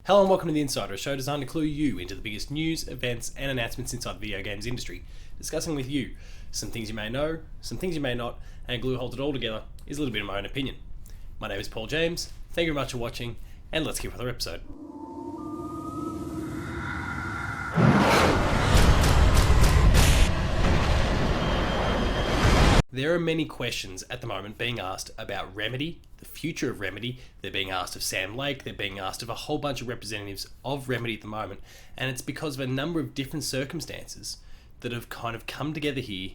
Hello and welcome to The Insider, a show designed to clue you into the biggest news, events and announcements inside the video games industry, discussing with you some things you may know, some things you may not, and glue holds it all together is a little bit of my own opinion. My name is Paul James, thank you very much for watching, and let's get with our episode. There are many questions at the moment being asked about Remedy, the future of Remedy. They're being asked of Sam Lake, they're being asked of a whole bunch of representatives of Remedy at the moment, and it's because of a number of different circumstances that have kind of come together here.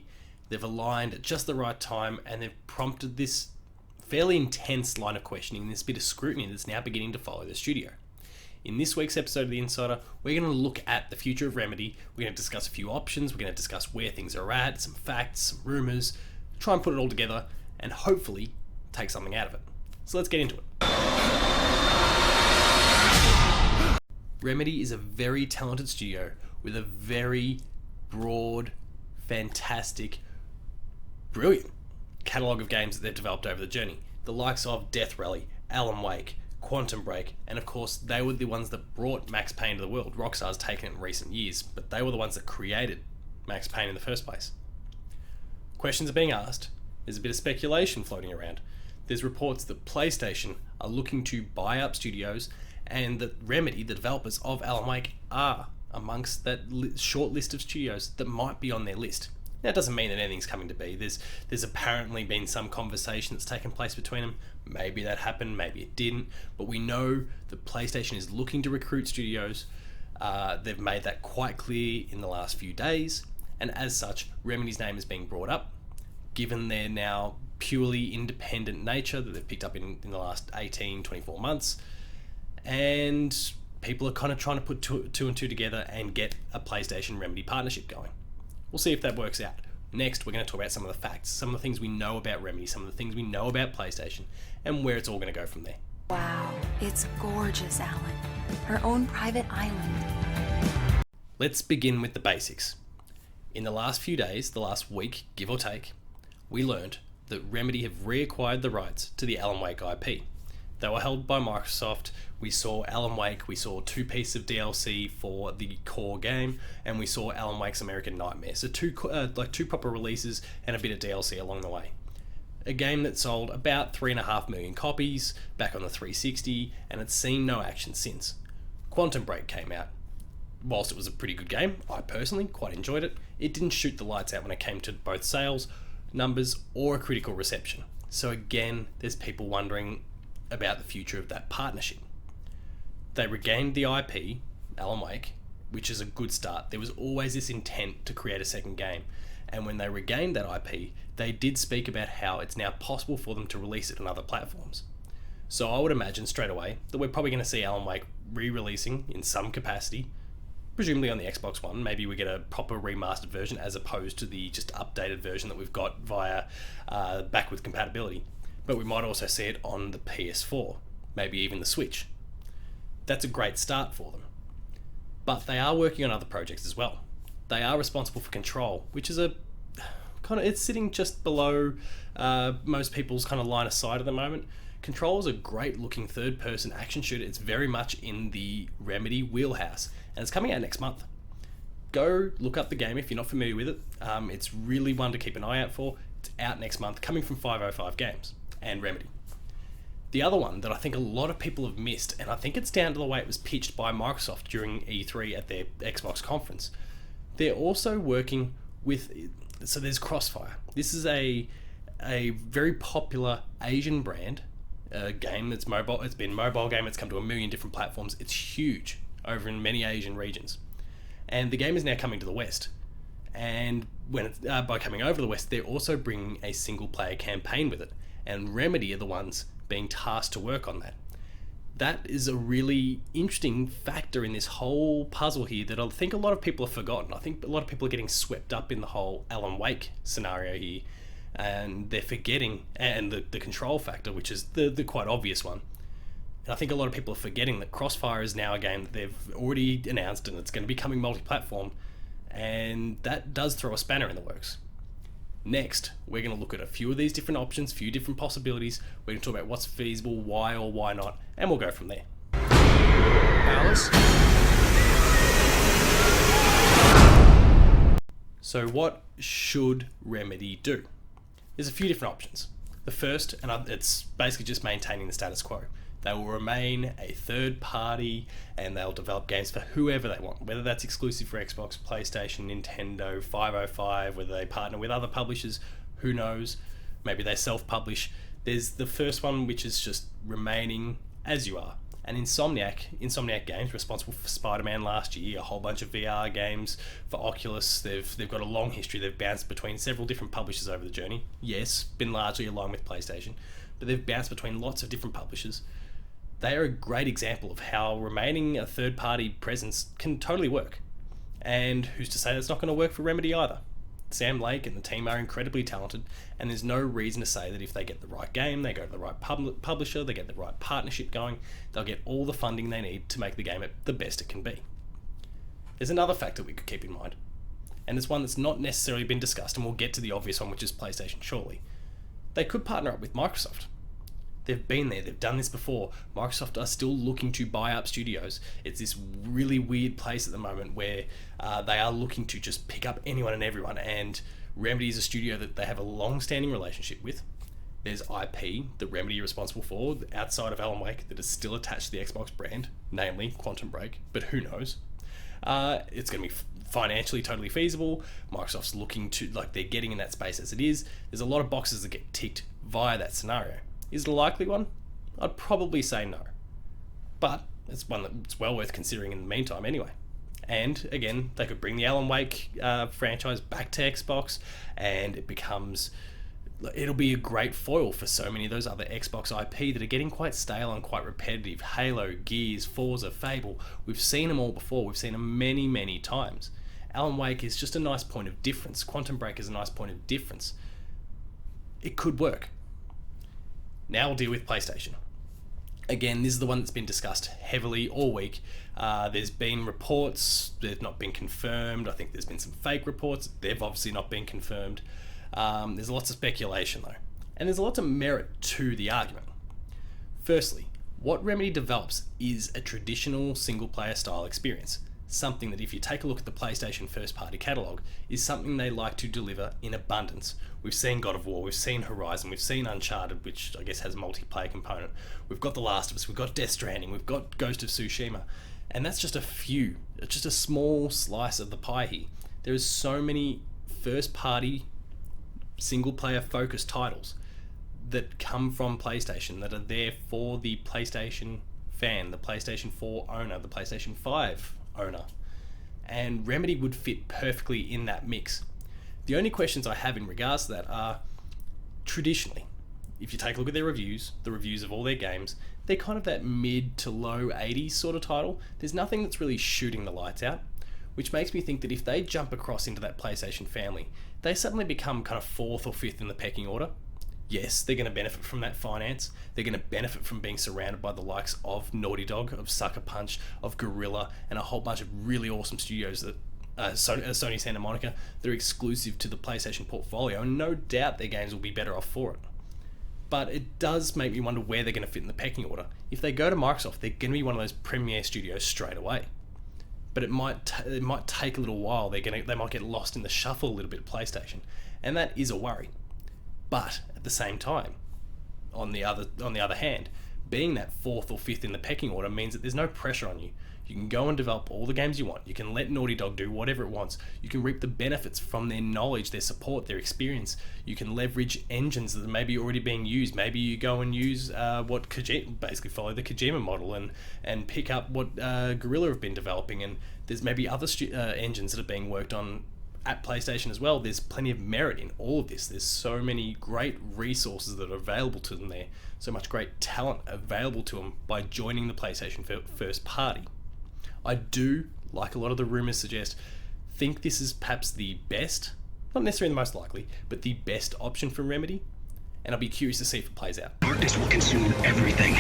They've aligned at just the right time, and they've prompted this fairly intense line of questioning, this bit of scrutiny that's now beginning to follow the studio. In this week's episode of The Insider, we're going to look at the future of Remedy. We're going to discuss a few options, we're going to discuss where things are at, some facts, some rumours, try and put it all together, and hopefully take something out of it. So let's get into it. Remedy is a very talented studio with a very broad, fantastic, brilliant catalogue of games that they've developed over the journey. The likes of Death Rally, Alan Wake, Quantum Break, and of course they were the ones that brought Max Payne to the world. Rockstar's taken it in recent years, but they were the ones that created Max Payne in the first place. Questions are being asked, there's a bit of speculation floating around. There's reports that PlayStation are looking to buy up studios, and that Remedy, the developers of Alan Wake, are amongst that short list of studios that might be on their list. Now, it doesn't mean that anything's coming to be. There's apparently been some conversation that's taken place between them. Maybe that happened, maybe it didn't, but we know that PlayStation is looking to recruit studios. They've made that quite clear in the last few days. And as such, Remedy's name is being brought up, given their now purely independent nature that they've picked up in the last 18, 24 months. And people are kind of trying to put two and two together and get a PlayStation Remedy partnership going. We'll see if that works out. Next, we're going to talk about some of the facts, some of the things we know about Remedy, some of the things we know about PlayStation, and where it's all going to go from there. Wow, it's gorgeous, Alan. Her own private island. Let's begin with the basics. In the last few days, the last week, give or take, we learned that Remedy have reacquired the rights to the Alan Wake IP. They were held by Microsoft. We saw Alan Wake, we saw 2 pieces of DLC for the core game, and we saw Alan Wake's American Nightmare. So two proper releases and a bit of DLC along the way. A game that sold about 3.5 million copies back on the 360, and it's seen no action since. Quantum Break came out. Whilst it was a pretty good game, I personally quite enjoyed it, it didn't shoot the lights out when it came to both sales, numbers, or a critical reception. So again, there's people wondering about the future of that partnership. They regained the IP, Alan Wake, which is a good start. There was always this intent to create a second game, and when they regained that IP, they did speak about how it's now possible for them to release it on other platforms. So I would imagine straight away that we're probably going to see Alan Wake re-releasing in some capacity, presumably on the Xbox One. Maybe we get a proper remastered version as opposed to the just updated version that we've got via backward compatibility. But we might also see it on the PS4, maybe even the Switch. That's a great start for them. But they are working on other projects as well. They are responsible for Control, which is it's sitting just below most people's kind of line of sight at the moment. Control is a great looking third-person action shooter. It's very much in the Remedy wheelhouse, and it's coming out next month. Go look up the game if you're not familiar with it. It's really one to keep an eye out for. It's out next month, coming from 505 Games and Remedy. The other one that I think a lot of people have missed, and I think it's down to the way it was pitched by Microsoft during E3 at their Xbox conference. They're also working with, so there's Crossfire. This is a very popular Asian brand. A game that's mobile. It's been a mobile game. It's come to 1 million different platforms. It's huge over in many Asian regions, and the game is now coming to the West. And when it's, by coming over to the West, they're also bringing a single-player campaign with it. And Remedy are the ones being tasked to work on that. That is a really interesting factor in this whole puzzle here that I think a lot of people have forgotten. I think a lot of people are getting swept up in the whole Alan Wake scenario here, and they're forgetting, and the Control factor, which is the quite obvious one. And I think a lot of people are forgetting that Crossfire is now a game that they've already announced, and it's going to be coming multi-platform, and that does throw a spanner in the works. Next, we're going to look at a few of these different options, few different possibilities. We're going to talk about what's feasible, why or why not, and we'll go from there. Alice? So what should Remedy do? There's a few different options. The first, and it's basically just maintaining the status quo. They will remain a third party and they'll develop games for whoever they want, whether that's exclusive for Xbox, PlayStation, Nintendo, 505, whether they partner with other publishers, who knows, maybe they self-publish. There's the first one, which is just remaining as you are. And Insomniac Games, responsible for Spider-Man last year, a whole bunch of VR games for Oculus. They've got a long history. They've bounced between several different publishers over the journey. Yes, been largely aligned with PlayStation, but they've bounced between lots of different publishers. They are a great example of how remaining a third-party presence can totally work. And who's to say that's not going to work for Remedy either? Sam Lake and the team are incredibly talented, and there's no reason to say that if they get the right game, they go to the right publisher, they get the right partnership going, they'll get all the funding they need to make the game the best it can be. There's another factor we could keep in mind, and it's one that's not necessarily been discussed, and we'll get to the obvious one, which is PlayStation shortly. They could partner up with Microsoft. They've been there, they've done this before. Microsoft are still looking to buy up studios. It's this really weird place at the moment where they are looking to just pick up anyone and everyone, and Remedy is a studio that they have a long-standing relationship with. There's IP that Remedy are responsible for outside of Alan Wake that is still attached to the Xbox brand, namely Quantum Break, but who knows? It's going to be financially totally feasible. Microsoft's looking to, they're getting in that space as it is. There's a lot of boxes that get ticked via that scenario. Is it a likely one? I'd probably say no. But it's one that's well worth considering in the meantime anyway. And again, they could bring the Alan Wake franchise back to Xbox, and it'll be a great foil for so many of those other Xbox IP that are getting quite stale and quite repetitive. Halo, Gears, Forza, Fable. We've seen them all before. We've seen them many, many times. Alan Wake is just a nice point of difference. Quantum Break is a nice point of difference. It could work. Now we'll deal with PlayStation. Again, this is the one that's been discussed heavily all week. There's been reports, they've not been confirmed. I think there's been some fake reports. They've obviously not been confirmed. There's lots of speculation though. And there's lots of merit to the argument. Firstly, what Remedy develops is a traditional single-player style experience. Something that if you take a look at the PlayStation first-party catalogue, is something they like to deliver in abundance. We've seen God of War, we've seen Horizon, we've seen Uncharted, which I guess has a multiplayer component. We've got The Last of Us, we've got Death Stranding, we've got Ghost of Tsushima. And that's just a few. It's just a small slice of the pie here. There is so many first-party, single-player focused titles that come from PlayStation, that are there for the PlayStation fan, the PlayStation 4 owner, the PlayStation 5 owner, and Remedy would fit perfectly in that mix. The only questions I have in regards to that are, traditionally, if you take a look at their reviews, the reviews of all their games, they're kind of that mid to low 80s sort of title. There's nothing that's really shooting the lights out, which makes me think that if they jump across into that PlayStation family, they suddenly become kind of 4th or 5th in the pecking order. Yes, they're going to benefit from that finance. They're going to benefit from being surrounded by the likes of Naughty Dog, of Sucker Punch, of Guerrilla, and a whole bunch of really awesome studios that Sony Santa Monica that are exclusive to the PlayStation portfolio, and no doubt their games will be better off for it. But it does make me wonder where they're going to fit in the pecking order. If they go to Microsoft, they're going to be one of those premier studios straight away. But it might take a little while. They might get lost in the shuffle a little bit at PlayStation, and that is a worry. But at the same time, on the other hand, being that 4th or 5th in the pecking order means that there's no pressure on you. You can go and develop all the games you want. You can let Naughty Dog do whatever it wants. You can reap the benefits from their knowledge, their support, their experience. You can leverage engines that are maybe already being used. Maybe you go and use basically follow the Kojima model and pick up what Guerrilla have been developing. And there's maybe other engines that are being worked on at PlayStation as well. There's plenty of merit in all of this. There's so many great resources that are available to them there. So much great talent available to them by joining the PlayStation first party. I do, like a lot of the rumours suggest, think this is perhaps the best, not necessarily the most likely, but the best option from Remedy, and I'll be curious to see if it plays out. Darkness will consume everything.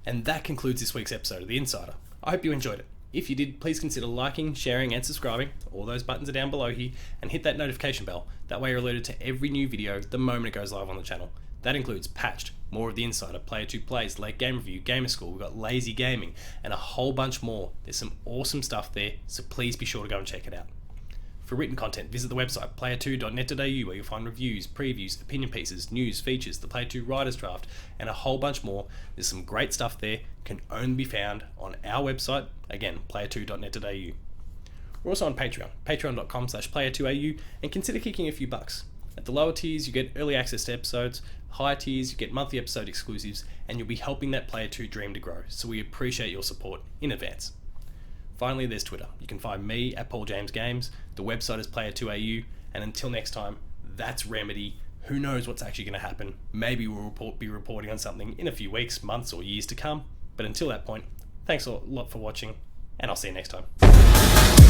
And that concludes this week's episode of The Insider. I hope you enjoyed it. If you did, please consider liking, sharing and subscribing. All those buttons are down below here, and hit that notification bell. That way you're alerted to every new video the moment it goes live on the channel. That includes Patched, More of the Insider, Player 2 Plays, Late Game Review, Gamer School, we've got Lazy Gaming, and a whole bunch more. There's some awesome stuff there, so please be sure to go and check it out. For written content, visit the website player2.net.au where you'll find reviews, previews, opinion pieces, news, features, the Player 2 Writers Draft, and a whole bunch more. There's some great stuff there, can only be found on our website, again, player2.net.au. We're also on Patreon, patreon.com/player2au, and consider kicking a few bucks. At the lower tiers, you get early access to episodes, higher tiers, you get monthly episode exclusives, and you'll be helping that Player 2 dream to grow, so we appreciate your support in advance. Finally, there's Twitter. You can find me at Paul James Games, the website is Player2au, and until next time, that's Remedy. Who knows what's actually going to happen? Maybe we'll be reporting on something in a few weeks, months, or years to come, but until that point, thanks a lot for watching, and I'll see you next time.